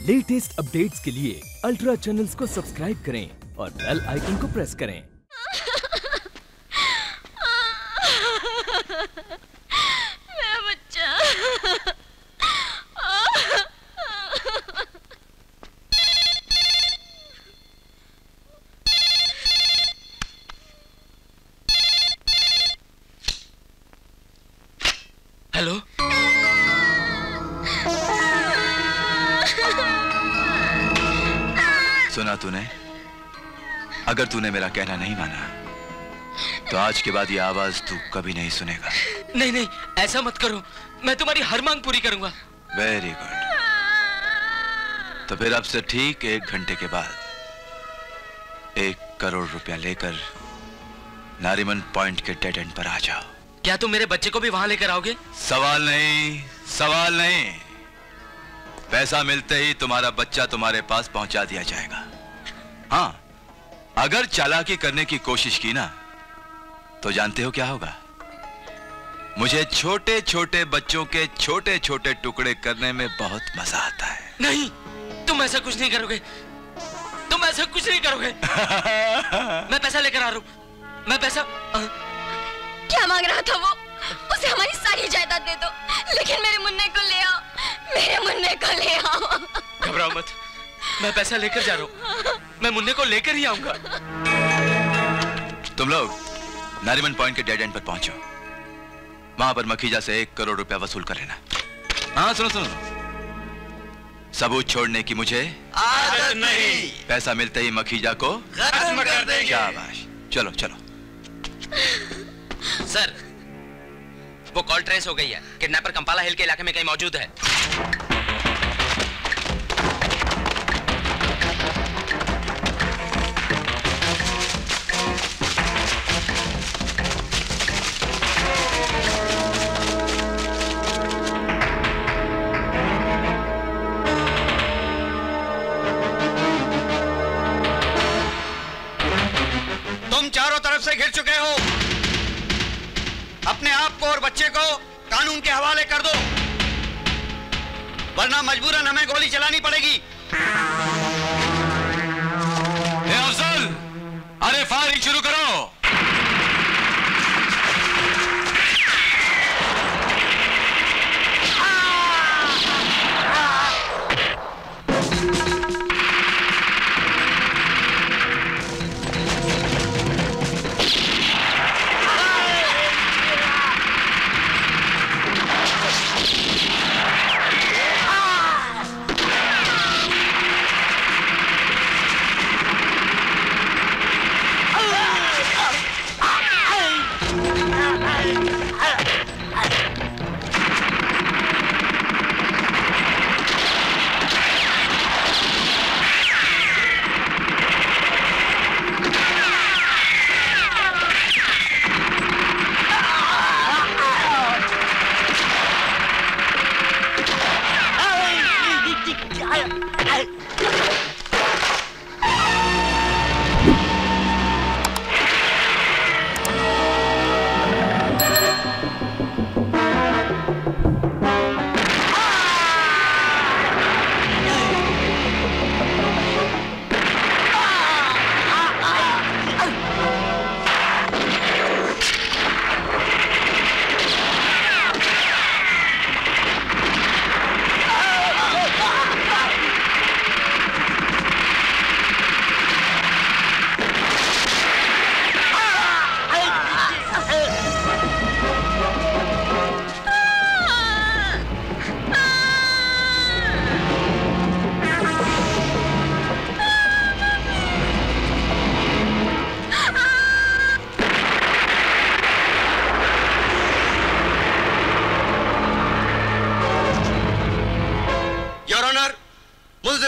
Latest updates के लिए ultra channels को सब्सक्राइब करें और बेल आइकन को प्रेस करें। मेरा बच्चा। हेलो, सुना तूने? अगर तूने मेरा कहना नहीं माना तो आज के बाद ये आवाज तू कभी नहीं सुनेगा। नहीं नहीं, ऐसा मत करो, मैं तुम्हारी हर मांग पूरी करूंगा। Very good. तो फिर अब से ठीक 1 घंटे के बाद 1 करोड़ रुपया लेकर नारीमन पॉइंट के डेड एंड पर आ जाओ। क्या तुम मेरे बच्चे को भी वहां लेकर आओगे? सवाल नहीं, सवाल नहीं। पैसा मिलते ही तुम्हारा बच्चा तुम्हारे पास पहुंचा दिया जाएगा। हाँ, अगर चालाकी करने की कोशिश की ना तो जानते हो क्या होगा? मुझे छोटे छोटे बच्चों के छोटे छोटे टुकड़े करने में बहुत मजा आता है। नहीं, तुम ऐसा कुछ नहीं करोगे, तुम ऐसा कुछ नहीं करोगे। मैं पैसा लेकर आ रहा हूं, मैं पैसा। क्या मांग रहा था वो? उसे हमारी सारी जायदाद दे दो, लेकिन मेरे मुन्ने को ले आओ, मेरे मुन्ने को ले आओ। घबराओ मत, मैं पैसा लेकर जा रहा हूं, मैं मुन्ने को लेकर ही आऊंगा। तुम लोग नारीमन पॉइंट के डेड एंड पर पहुंचो। वहां पर मखीजा से 1 करोड़ रुपया वसूल कर लेना। हाँ, सुनो सुनो, सबूत छोड़ने की मुझे आदत नहीं। पैसा मिलते ही मखीजा को खत्म कर देंगे। शाबाश, चलो चलो। सर, वो कॉल ट्रेस हो गई है। किडनैपर कंपाला हिल के इलाके में कहीं मौजूद है। तुम चारों तरफ से घिर चुके हो। अपने आप को और बच्चे को कानून के हवाले कर दो, वरना मजबूरन हमें गोली चलानी पड़ेगी। ए अफजल, अरे फायरिंग शुरू करो।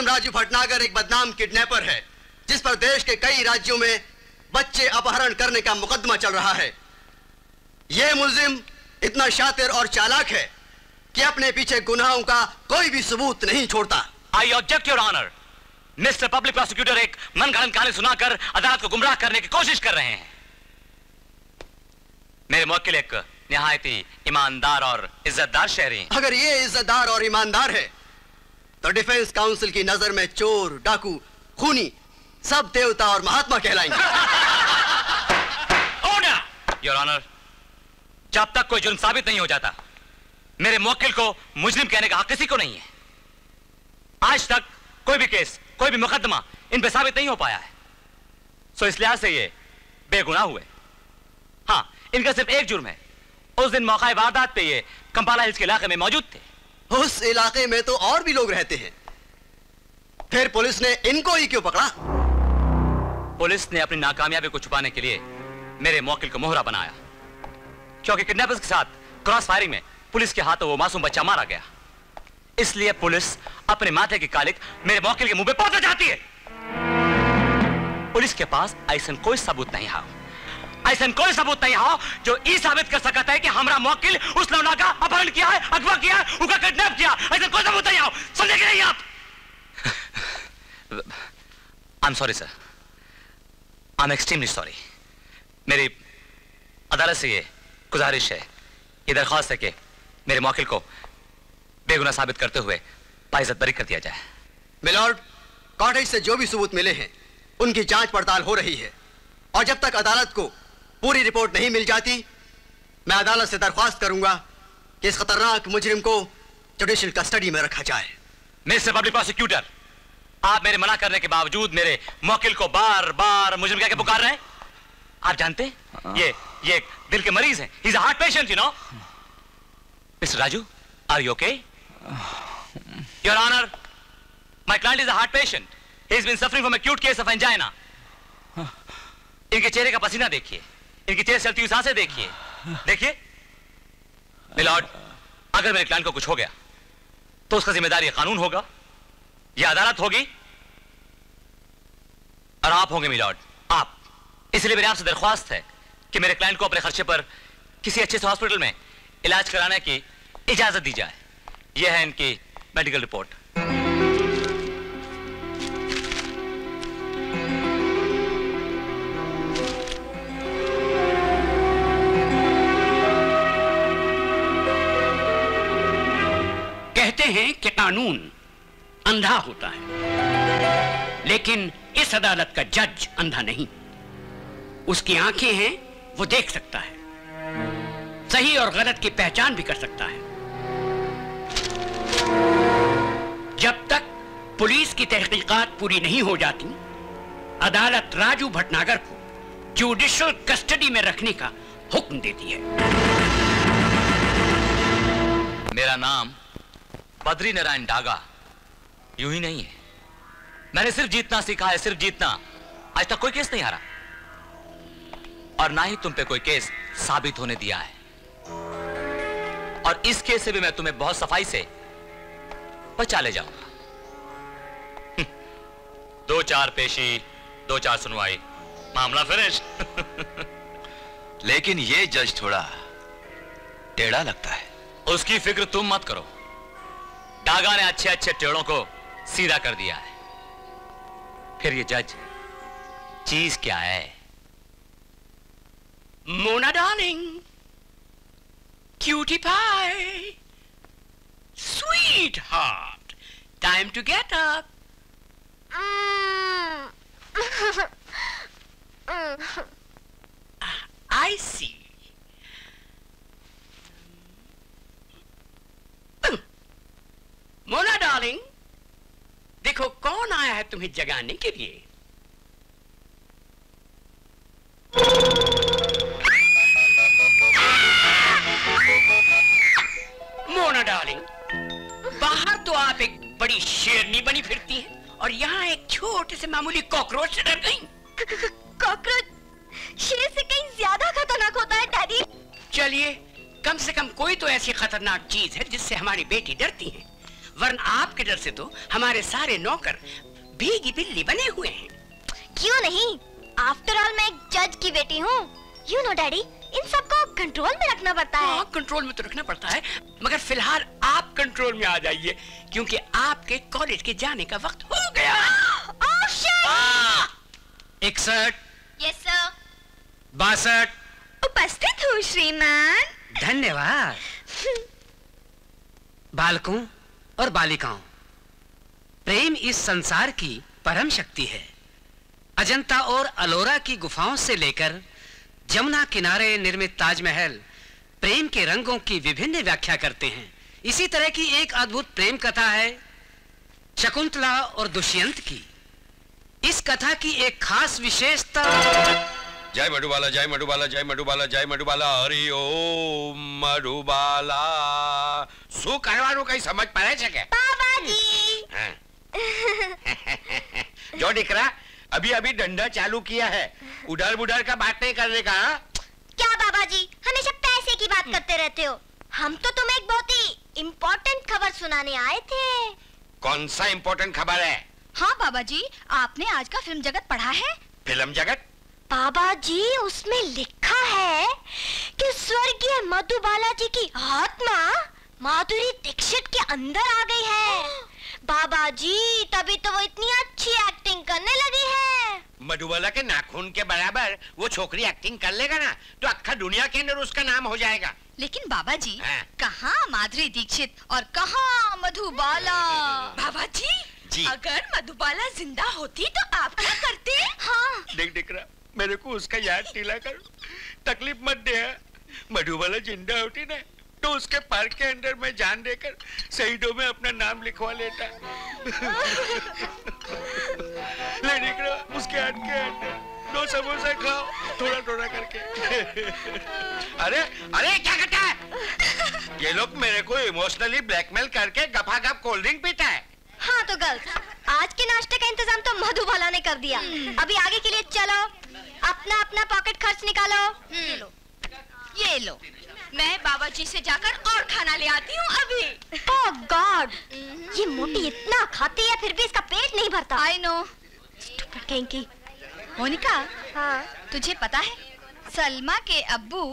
राजू भटनागर एक बदनाम किडनैपर है, जिस पर देश के कई राज्यों में बच्चे अपहरण करने का मुकदमा चल रहा है। यह मुल्जिम इतना शातिर और चालाक है कि अपने पीछे गुनाहों का कोई भी सबूत नहीं छोड़ता। I object your honour. Mister public prosecutor एक मनगढ़ंत कहानी सुनाकर अदालत को गुमराह करने की कोशिश कर रहे हैं। मेरे मुवक्किल एक निहायत ही ईमानदार और इज्जतदार शहरी। अगर ये इज्जतदार और ईमानदार है तो डिफेंस काउंसिल की नजर में चोर, डाकू, खूनी सब देवता और महात्मा कहलाएंगे। योर ऑनर, जब तक कोई जुर्म साबित नहीं हो जाता, मेरे मुवक्किल को मुजरिम कहने का हक किसी को नहीं है। आज तक कोई भी केस, कोई भी मुकदमा इन पे साबित नहीं हो पाया है, सो इस लिहाज से ये बेगुनाह हुए। हाँ, इनका सिर्फ एक जुर्म है, उस दिन मौका वारदात पे ये कंपाला हिल्स के इलाके में मौजूद थे। उस इलाके में तो और भी लोग रहते हैं, फिर पुलिस ने इनको ही क्यों पकड़ा? पुलिस ने अपनी नाकामयाबी को छुपाने के लिए मेरे मुवक्किल को मोहरा बनाया, क्योंकि किडनैपर्स के साथ क्रॉस फायरिंग में पुलिस के हाथों वो मासूम बच्चा मारा गया। इसलिए पुलिस अपने माथे की कालिक मेरे मुवक्किल के मुंह पे पोंछना चाहती है। पुलिस के पास ऐसा कोई सबूत नहीं है, ऐसा कोई सबूत नहीं है जो ये साबित कर सकता है कि हमारा मुवक्किल उस लौंडा का अपहरण किया है, अगवा किया है, उसका किडनैप किया। ऐसा कोई सबूत नहीं है, समझे कि नहीं आप? I am sorry sir, I am extremely sorry. मेरी अदालत से ये गुजारिश है, ये दरख्वास्त है कि मेरे मुवक्किल को बेगुनाह साबित करते हुए बाइज्जत बरी कर दिया जाए। मिलॉर्ड, कॉटेज से जो भी सबूत मिले हैं उनकी जांच पड़ताल हो रही है, और जब तक अदालत को पूरी रिपोर्ट नहीं मिल जाती, मैं अदालत से दरख्वास्त करूंगा कि इस खतरनाक मुजरिम को जुडिशियल कस्टडी में रखा जाए। मिस्टर पब्लिक प्रोसिक्यूटर, आप मेरे मना करने के बावजूद मेरे मुवक्किल को बार बार मुजरिम कह के पुकार रहे हैं। आप जानते हैं ये दिल के मरीज हैं, he is a heart patient, you know. Mister Raju, are you okay? Your honour, my client is a heart patient, he has been suffering from acute case of angina. इनके चेहरे का पसीना देखिए, इनकी तेज चलती हुई सांसें देखिए, देखिए। मिलॉर्ड, अगर मेरे क्लाइंट को कुछ हो गया तो उसका जिम्मेदार ये कानून होगा, ये अदालत होगी, और आप होंगे मिलॉर्ड, आप। इसलिए मेरी आपसे दरख्वास्त है कि मेरे क्लाइंट को अपने खर्चे पर किसी अच्छे से हॉस्पिटल में इलाज कराने की इजाजत दी जाए। यह है इनकी मेडिकल रिपोर्ट। कहते हैं कि कानून अंधा होता है, लेकिन इस अदालत का जज अंधा नहीं। उसकी आंखें हैं, वो देख सकता है, सही और गलत की पहचान भी कर सकता है। जब तक पुलिस की तहकीकात पूरी नहीं हो जाती, अदालत राजू भटनागर को जुडिशियल कस्टडी में रखने का हुक्म देती है। मेरा नाम बद्री नारायण डागा यूं ही नहीं है। मैंने सिर्फ जीतना सीखा है, सिर्फ जीतना। आज तक कोई केस नहीं हारा, और ना ही तुम पे कोई केस साबित होने दिया है। और इस केस से भी मैं तुम्हें बहुत सफाई से बचा ले जाऊंगा। 2-4 पेशी, 2-4 सुनवाई, मामला फिनिश। लेकिन ये जज थोड़ा टेढ़ा लगता है। उसकी फिक्र तुम मत करो, डागा ने अच्छे अच्छे टेढ़ों को सीधा कर दिया है। फिर ये जज चीज क्या है? Mona darling, cutie pie, sweetheart, time to get up. I see. Mona darling, देखो कौन आया है तुम्हें जगाने के लिए। मोना डार्लिंग, बाहर तो आप एक बड़ी शेरनी बनी फिरती हैं, और यहाँ एक छोटे से मामूली कॉकरोच से डर गई। कॉकरोच शेर से कहीं ज्यादा खतरनाक होता है डैडी। चलिए, कम से कम कोई तो ऐसी खतरनाक चीज है जिससे हमारी बेटी डरती है, वरना आपके डर से तो हमारे सारे नौकर भीगी बिल्ली बने हुए हैं। क्यों नहीं, आफ्टर ऑल मैं एक जज की बेटी हूँ। यू नो डैडी, इन सबको कंट्रोल में रखना पड़ता है। हाँ, कंट्रोल में तो रखना पड़ता है, मगर फिलहाल आप कंट्रोल में आ जाइए, क्योंकि आपके कॉलेज के जाने का वक्त हो गया। 61, यस सर। 62। उपस्थित हूँ श्रीमान। धन्यवाद। बालकों और बालिकाओं, प्रेम इस संसार की परम शक्ति है। अजंता और अलोरा की गुफाओं से लेकर जमुना किनारे निर्मित ताजमहल प्रेम के रंगों की विभिन्न व्याख्या करते हैं। इसी तरह की एक अद्भुत प्रेम कथा है शकुंतला और दुष्यंत की। इस कथा की एक खास विशेषता। जय मधुबाला, जय मधुबाला, जय मधुबाला, जय मधुबाला, हरि ओम मधुबाला। શું કરવાનું કઈ સમજ પડે છે કે बाबाजी? जो दिकरा, अभी अभी धंधा चालू किया है, उधार बुधार का बात नहीं करने का। क्या बाबाजी हमेशा पैसे की बात करते रहते हो? हम तो तुम्हें एक बहुत ही इम्पोर्टेंट खबर सुनाने आए थे। कौन सा इम्पोर्टेंट खबर है? हाँ बाबाजी, आपने आज का फिल्म जगत पढ़ा है? फिल्म जगत? बाबाजी उसमें लिखा है कि स्वर्गीय मधुबाला जी की आत्मा माधुरी दीक्षित के अंदर आ गई है। बाबाजी तभी तो वो इतनी अच्छी एक्टिंग करने लगी है। मधुबाला के नाखून के बराबर वो छोकरी एक्टिंग कर लेगा ना तो अक्खा दुनिया के अंदर उसका नाम हो जाएगा। लेकिन बाबाजी कहाँ माधुरी दीक्षित और कहाँ मधुबाला? बाबाजी जी। अगर मधुबाला जिंदा होती तो आप क्या करते? हाँ देख दिख रहा, मेरे को उसका याद दिला कर, तकलीफ मत दे। मधुबाला जिंदा होती ना तो उसके पार्क के अंदर मैं जान देकर शहीदों में अपना नाम लिखवा लेता। ले दिख रहा, उसके हाथ के अंदर 2 समोसा खाओ थोड़ा थोड़ा करके। अरे अरे क्या करता है ये लोग? मेरे को इमोशनली ब्लैकमेल करके गपागप कोल्ड ड्रिंक पीता है। हाँ तो गर्ल्स, आज के नाश्ते का इंतजाम तो मधुबाला ने कर दिया। अभी आगे के लिए चलो, अपना अपना पॉकेट खर्च निकालो। ये लो, मैं बाबाजी से जाकर और खाना ले आती हूँ अभी। ओह गॉड, ये मोटी इतना खाती है फिर भी इसका पेट नहीं भरता। I know. स्टूपिड की। मोनिका, हाँ तुझे पता है सलमा के अब्बू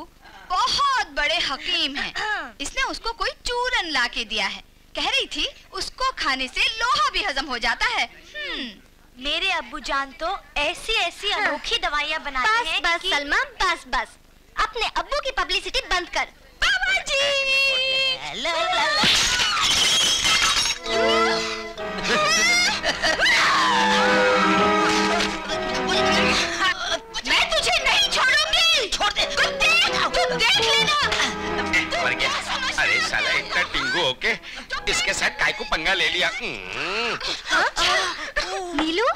बहुत बड़े हकीम हैं। इसने उसको कोई चूरन ला के दिया है। कह रही थी उसको खाने से लोहा भी हजम हो जाता है। मेरे अब्बू जान तो ऐसी ऐसी अनोखी दवाइयाँ बनाते हैं। बस बस सलमा, बस बस अपने अब्बू की पब्लिसिटी बंद कर। बाबाजी मैं तुझे नहीं छोड़ूंगी। छोड़ दे। तू देख लेना। मर गया। अरे साला इतना टिंगू होके इसके साथ काय को पंगा ले लिया। नीलू,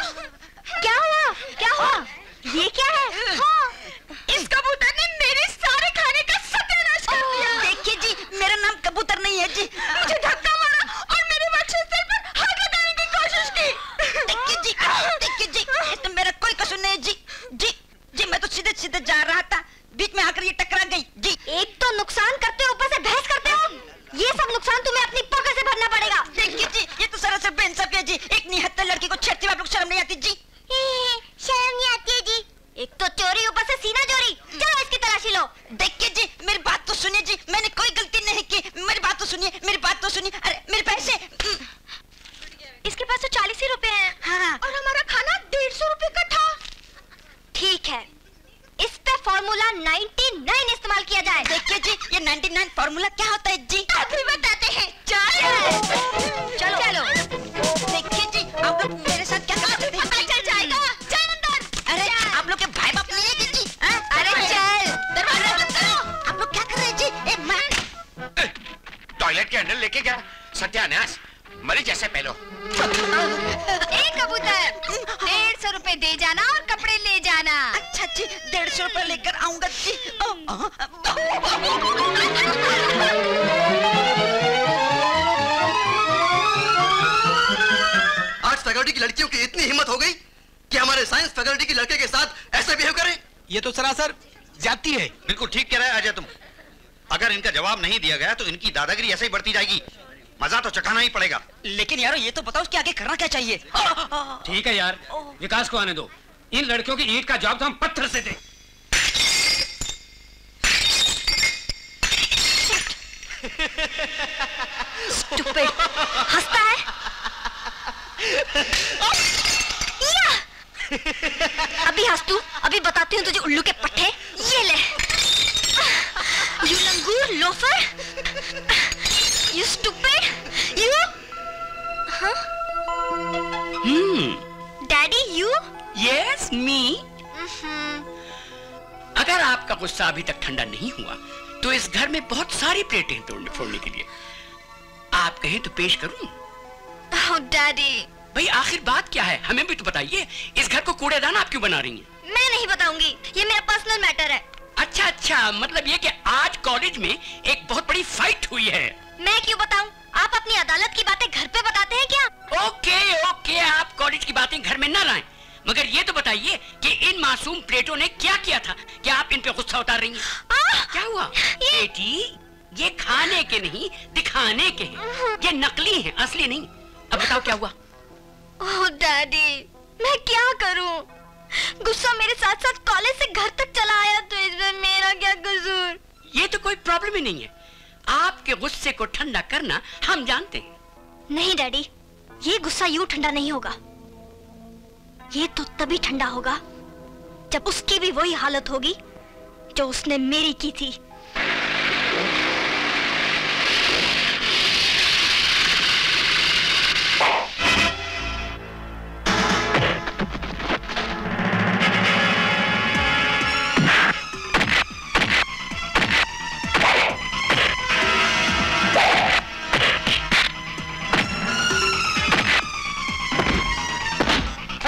क्या हुआ? क्या हुआ? ये क्या है? हाँ, इस कबूतर ने मेरे सारे खाने का सत्यानाश कर दिया। देखिए जी, मेरा नाम कबूतर नहीं है जी। मुझे धक्का मारा और मेरे वक्षस्थल पर हाथ लगाने की कोशिश की। देखिए जी, ये तो मेरा कोई कसूर नहीं जी। जी मैं तो सीधे सीधे जा रहा था, बीच में आकर ये टकरा गई जी। एक तो नुकसान करते हो, ऊपर से बहस करते हो। ये सब नुकसान तुम्हें अपनी पॉकेट से भरना पड़ेगा। देखिए जी, ये तो सरासर बेइंसाफी है जी। एक निहत्तर लड़की को छेड़ते हुए आप लोग शर्म नहीं आती जी? शर्म नहीं आती है जी। एक तो चोरी, ऊपर से सीना चोरी। चलो इसकी तलाशी लो। देखिए जी, मेरी बात तो सुनिए जी, मैंने कोई गलती नहीं की। मेरी बात तो सुनिए, मेरी बात तो सुनिए। अरे मेरे पैसे। इसके पास तो 40 ही रुपए हैं। हाँ। और हमारा खाना 150 रुपए का था। ठीक है, इस पे फॉर्मूला 99 इस्तेमाल किया जाए। देखिए जी, ये 99 फॉर्मूला क्या होता है जी? अभी बताते हैं। चलो चलो। देखिए जी, आप लोग मेरे साथ क्या कर रहे हैं? पता चल जाएगा। चल अंदर। अरे आप लोग के भाई बाप नहीं है जी? अरे चल, दरवाजा बंद करो। आप लोग क्या कर रहे हैं जी? टॉयलेट के अंदर लेके गया सत्यानाश। मरी जैसे पहलो। एक कबूतर, 150 रुपए दे जाना और कपड़े ले जाना। अच्छा जी, 150 रुपए लेकर आऊंगा जी। आज फैकल्टी की लड़कियों की इतनी हिम्मत हो गई कि हमारे साइंस फैकल्टी की लड़के के साथ ऐसे बिहेव करें। ये तो सरासर जाती है। बिल्कुल ठीक कह रहा है अजय तुम। अगर इनका जवाब नहीं दिया गया तो इनकी दादागिरी ऐसे ही बढ़ती जाएगी। मजा तो चखाना ही पड़ेगा। लेकिन यार ये तो बताओ उसके आगे करना क्या चाहिए? ठीक है यार, विकास को आने दो। इन लड़कियों की ईंट का जवाब तो हम पत्थर से दें। Stupid, हंसता है। अभी हंस तू, अभी बताती हूँ तुझे उल्लू के पट्टे। ये ले। You langur, loafer. You stupid. You. हाँ? Daddy you? यस मी। अगर आपका गुस्सा अभी तक ठंडा नहीं हुआ तो इस घर में बहुत सारी प्लेटें तोड़ने फोड़ने के लिए। आप कहें तो पेश करूं? ओह डैडी। भाई आखिर बात क्या है, हमें भी तो बताइए। इस घर को कूड़ेदान आप क्यों बना रही हैं? मैं नहीं बताऊंगी, ये मेरा पर्सनल मैटर है। अच्छा अच्छा, मतलब ये कि आज कॉलेज में एक बहुत बड़ी फाइट हुई है। मैं क्यों बताऊं? आप अपनी अदालत की बातें घर पे बताते हैं क्या? ओके ओके, आप कॉलेज की बातें घर में न लाएं, मगर ये तो बताइए कि इन मासूम प्लेटों ने क्या किया था कि आप इन पे गुस्सा उतार रही हैं? क्या हुआ? बेटी, ये खाने के नहीं दिखाने के हैं, ये नकली हैं, असली नहीं। अब बताओ क्या हुआ? ओह डैडी, मैं क्या करूं? गुस्सा मेरे साथ साथ कॉलेज से घर तक चला आया, तो इसमें मेरा क्या कसूर? ये तो कोई प्रॉब्लम ही नहीं है, आपके गुस्से को ठंडा करना हम जानते हैं। नहीं डैडी, ये गुस्सा यूं ठंडा नहीं होगा। ये तो तभी ठंडा होगा जब उसकी भी वही हालत होगी जो उसने मेरी की थी।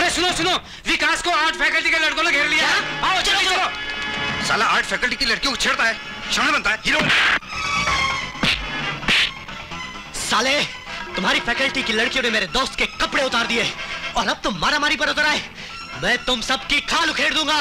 सुनो सुनो, विकास को आर्ट फैकल्टी के लड़कों ने घेर लिया। आओ चलो चलो। साला आर्ट फैकल्टी की लड़कियों को छेड़ता है, शान बनता है हीरो। साले, तुम्हारी फैकल्टी की लड़कियों ने मेरे दोस्त के कपड़े उतार दिए और अब तुम मारामारी पर उतर आए। मैं तुम सबकी खाल उखेड़ दूंगा।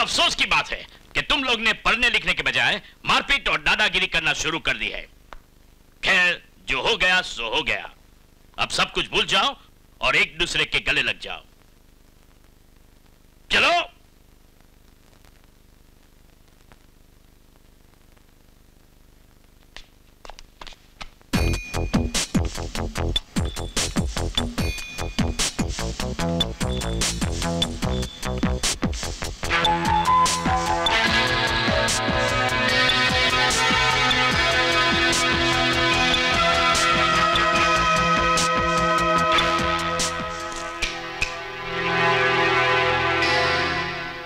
अफसोस की बात है कि तुम लोग ने पढ़ने लिखने के बजाय मारपीट और दादागिरी करना शुरू कर दी है। खैर, जो हो गया सो हो गया। अब सब कुछ भूल जाओ और एक दूसरे के गले लग जाओ। चलो।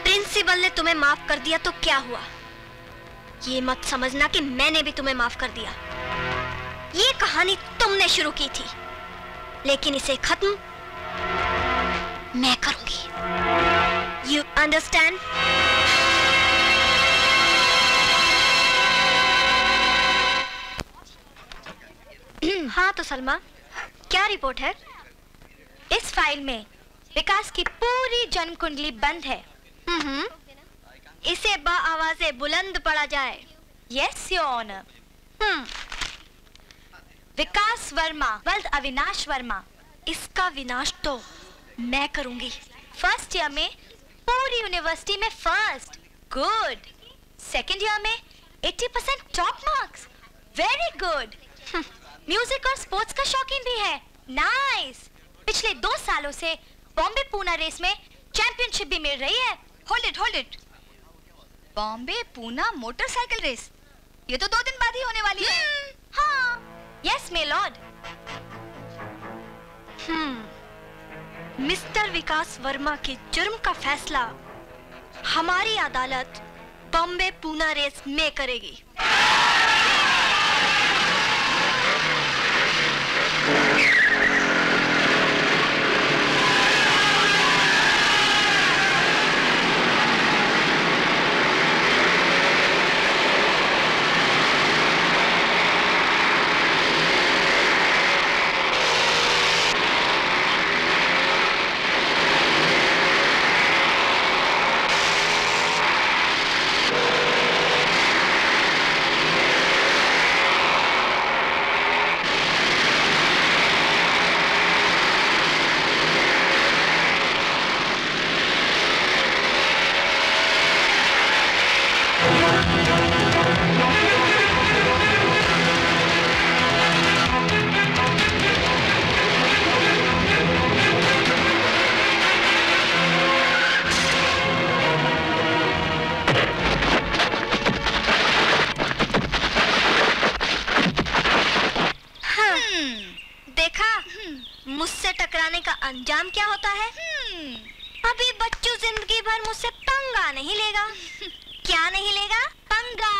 प्रिंसिपल ने तुम्हें माफ कर दिया तो क्या हुआ? ये मत समझना कि मैंने भी तुम्हें माफ कर दिया। ये कहानी तुमने शुरू की थी, लेकिन इसे खत्म मैं करूंगी। You understand? हाँ तो सलमा, क्या रिपोर्ट है? इस फाइल में विकास की पूरी जन्म कुंडली बंद है। इसे आवाज़े बुलंद पढ़ा जाए। Yes your honour. Vikas Verma वल्द अविनाश वर्मा। इसका विनाश तो मैं करूंगी। फर्स्ट ईयर में पूरी यूनिवर्सिटी में फर्स्ट। गुड। सेकंड ईयर में 80% top marks. Very good. Music और स्पोर्ट्स का शौकीन भी है। नाइस। पिछले 2 सालों से बॉम्बे पूना रेस में चैंपियनशिप भी मिल रही है। Hold it. Bombay Poona motorcycle race, ये तो 2 दिन बाद ही होने वाली है। हाँ। Yes my lord. मिस्टर विकास वर्मा के जुर्म का फैसला हमारी अदालत बॉम्बे पूना रेस में करेगी। अंजाम क्या होता है? अभी बच्चू जिंदगी भर मुझसे पंगा नहीं लेगा। क्या नहीं लेगा? पंगा।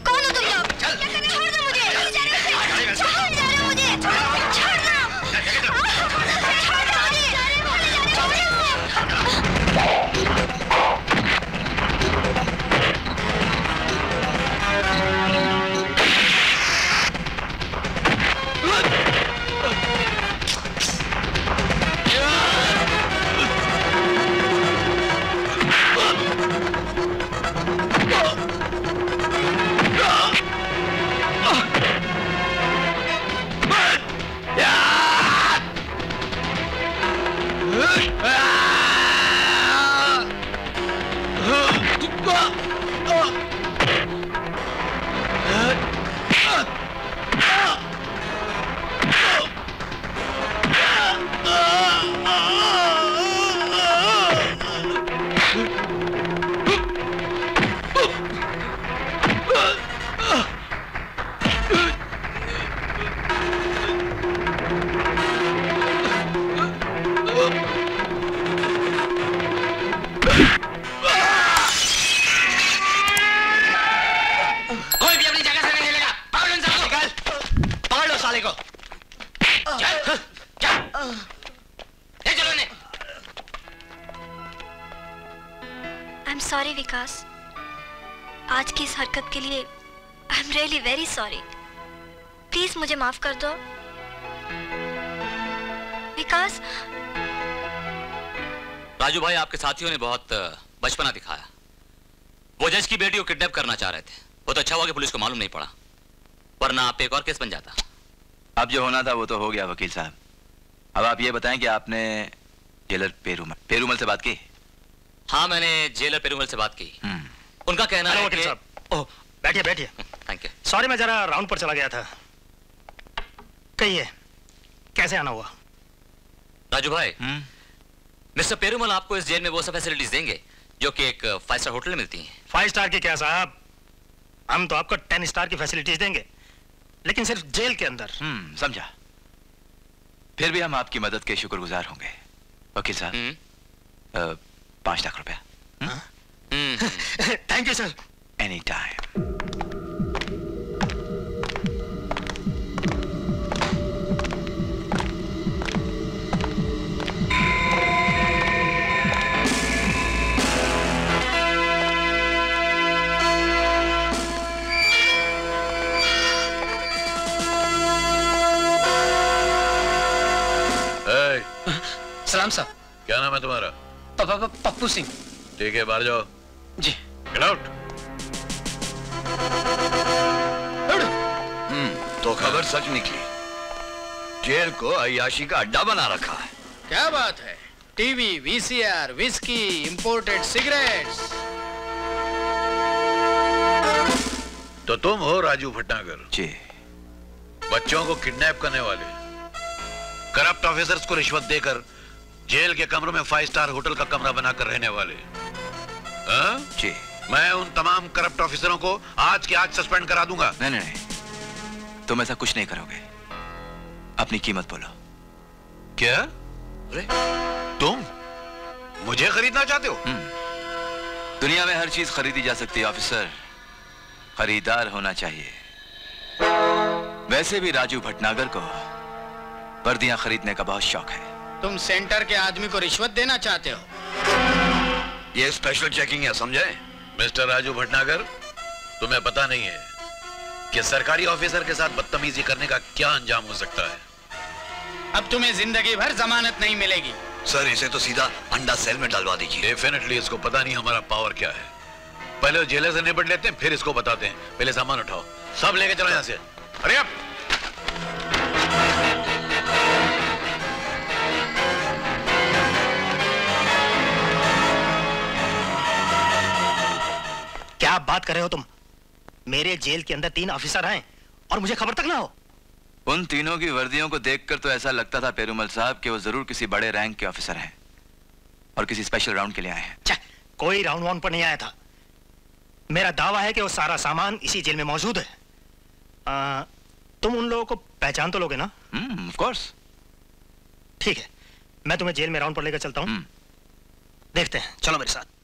कौन हो तुम लोग? छोड़ दो मुझे। छोड़ दो मुझे। छोड़ दो। सॉरी विकास, आज की इस हरकत के लिए I am really very sorry. Please मुझे माफ कर दो। विकास। राजू भाई, आपके साथियों ने बहुत बचपना दिखाया। वो जज की बेटी को किडनैप करना चाह रहे थे। बहुत अच्छा हुआ कि पुलिस को मालूम नहीं पड़ा, वरना आप पे एक और केस बन जाता। अब जो होना था वो तो हो गया वकील साहब। अब आप ये बताएं कि आपने जेलर पेरूमल से बात की? हाँ, मैंने जेलर पेरूमल से बात की। उनका कहना है वकील साहब। ओह, बैठिए बैठिए। Thank you. सॉरी, मैं जरा राउंड पर चला गया था। कहिए, कैसे आना हुआ? राजू भाई, मिस्टर पेरूमल आपको इस जेल में वो सब फैसिलिटीज देंगे जो कि एक 5 स्टार होटल में मिलती हैं। 5 स्टार की क्या साहब, हम तो आपको 10 स्टार की फैसिलिटीज देंगे, लेकिन सिर्फ जेल के अंदर। समझा। फिर भी हम आपकी मदद के शुक्रगुजार होंगे वकील साहब। 5 लाख रुपया। Thank you sir. Any time. सलाम साहब। क्या नाम है तुम्हारा? पप्पू सिंह। ठीक है, बाहर जाओ। जी। Get out. तो खबर सच निकली। जेल को अय्याशी का अड्डा बना रखा है। क्या बात है? TV, VCR, whisky, imported cigarettes. तो तुम हो राजू भटनागर? जी। बच्चों को किडनैप करने वाले, करप्ट ऑफिसर्स को रिश्वत देकर जेल के कमरों में 5 स्टार होटल का कमरा बनाकर रहने वाले। जी। मैं उन तमाम करप्ट ऑफिसरों को आज के आज सस्पेंड करा दूंगा। नहीं, तुम ऐसा कुछ नहीं करोगे। अपनी कीमत बोलो। क्या? अरे तुम मुझे खरीदना चाहते हो? दुनिया में हर चीज खरीदी जा सकती है ऑफिसर, खरीदार होना चाहिए। वैसे भी राजू भटनागर को वर्दियां खरीदने का बहुत शौक है। तुम सेंटर के आदमी को रिश्वत देना चाहते हो? ये स्पेशल चेकिंग है, समझे? मिस्टर राजू भटनागर, तुम्हें पता नहीं है कि सरकारी ऑफिसर के साथ बदतमीजी करने का क्या अंजाम हो सकता है। अब तुम्हें जिंदगी भर जमानत नहीं मिलेगी। सर, इसे तो सीधा अंडा सेल में डलवा दीजिए। डेफिनेटली इसको पता नहीं हमारा पावर क्या है। पहले जेलर से निपट लेते हैं, फिर इसको बताते हैं। पहले सामान उठाओ, सब लेके चलो यहां से। अरे अब क्या बात कर रहे हो तुम? मेरे जेल के अंदर 3 ऑफिसर हैं और मुझे खबर तक ना हो। उन तीनों की वर्दियों को देखकर तो ऐसा लगता था पेरुमल साहब कि वो जरूर किसी बड़े रैंक के ऑफिसर हैं और किसी स्पेशल राउंड के लिए आए हैं। कोई राउंड वाउंड पर नहीं आया था। मेरा दावा है कि वो सारा सामान इसी जेल में मौजूद है। तुम उन लोगों को पहचान तो लोगे ना? Of course. ठीक है, मैं तुम्हें जेल में राउंड पर लेकर चलता हूँ। देखते हैं, चलो मेरे साथ।